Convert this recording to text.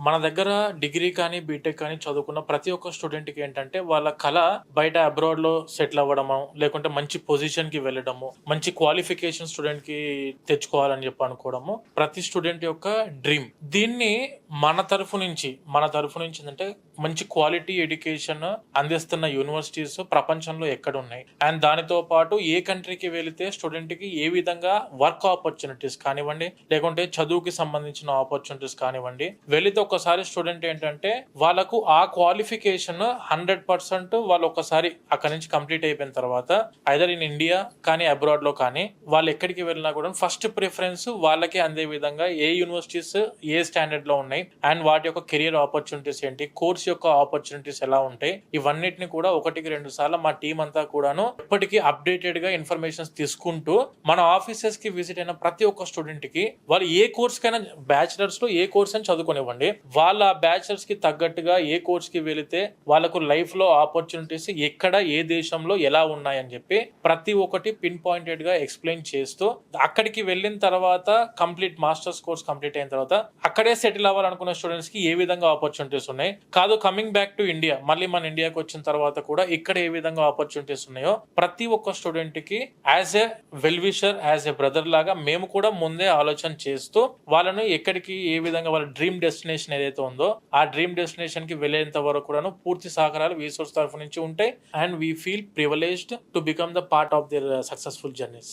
మన దగ్గర డిగ్రీ కానీ, బీటెక్ కానీ చదువుకున్న ప్రతి ఒక్క స్టూడెంట్‌కి ఏంటంటే, వాళ్ళ కల బయట అబ్రాడ్‌లో సెటిల్ అవ్వడమో, లేకుంటే మంచి పొజిషన్‌కి వెళ్ళడము, మంచి క్వాలిఫికేషన్ స్టూడెంట్‌కి తెచ్చుకోవాలని చెప్పి అనుకోవడము, ప్రతి స్టూడెంట్ యొక్క డ్రీమ్. దీన్ని మన తరఫు నుంచి ఏందంటే, మంచి క్వాలిటీ ఎడ్యుకేషన్ అందిస్తున్న యూనివర్సిటీస్ ప్రపంచంలో ఎక్కడున్నాయి? అండ్ దానితో పాటు ఏ కంట్రీకి వెళితే స్టూడెంట్‌కి ఏ విధంగా వర్క్ ఆపర్చునిటీస్ కానివ్వండి, లేకుంటే చదువుకి సంబంధించిన ఆపర్చునిటీస్ కానివ్వండి, వెళితే ఒక్కసారి స్టూడెంట్ ఏంటంటే వాళ్ళకు ఆ క్వాలిఫికేషన్ 100% వాళ్ళు ఒకసారి అక్కడి నుంచి కంప్లీట్ అయిపోయిన తర్వాత ఐదర్ ఇన్ ఇండియా కానీ అబ్రాడ్ లో కానీ వాళ్ళు ఎక్కడికి వెళ్ళినా కూడా ఫస్ట్ ప్రిఫరెన్స్ వాళ్ళకి అందే విధంగా ఏ యూనివర్సిటీస్ ఏ స్టాండర్డ్ లో ఉన్నాయి అండ్ వాటి యొక్క కెరియర్ ఆపర్చునిటీస్ ఏంటి, కోర్స్ యొక్క ఆపర్చునిటీస్ ఎలా ఉంటాయి, ఇవన్నిటిని కూడా 1-2 సార్లు మా టీం అంతా కూడాను ఎప్పటికీ అప్డేటెడ్ గా ఇన్ఫర్మేషన్స్ తీసుకుంటూ మన ఆఫీసెస్ కి విజిట్ అయిన ప్రతి ఒక్క స్టూడెంట్ కి వాళ్ళు ఏ కోర్స్ కైనా బ్యాచిలర్స్ లో ఏ కోర్స్ అని చదువుకోనివ్వండి, వాళ్ళ బ్యాచిలర్స్ కి తగ్గట్టుగా ఏ కోర్స్ కి వెళితే వాళ్ళకు లైఫ్ లో ఆపర్చునిటీస్ ఎక్కడ ఏ దేశంలో ఎలా ఉన్నాయని చెప్పి ప్రతి ఒక్కటి పిన్ పాయింటెడ్ గా ఎక్స్ప్లెయిన్ చేస్తూ అక్కడికి వెళ్ళిన తర్వాత కంప్లీట్ మాస్టర్స్ కోర్స్ కంప్లీట్ అయిన తర్వాత అక్కడే సెటిల్ అవ్వాలనుకున్న స్టూడెంట్స్ కి ఏ విధంగా ఆపర్చునిటీస్ ఉన్నాయి, కాదు కమింగ్ బ్యాక్ టు ఇండియా మళ్ళీ మన ఇండియాకి వచ్చిన తర్వాత కూడా ఇక్కడ ఏ విధంగా ఆపర్చునిటీస్ ఉన్నాయో ప్రతి ఒక్క స్టూడెంట్ కి as a well wisher, as a brother లాగా మేము కూడా ముందే ఆలోచన చేస్తూ వాళ్ళను ఎక్కడికి ఏ విధంగా వాళ్ళ డ్రీమ్ డెస్టినేషన్ ఏదైతే ఉందో ఆ డ్రీమ్ డెస్టినేషన్ కి వెళ్ళేంత వరకు కూడాను పూర్తి సహకారాలు వీసోర్స్ తరఫు నుంచి ఉంటాయి. And we feel privileged to become the part of their successful journeys.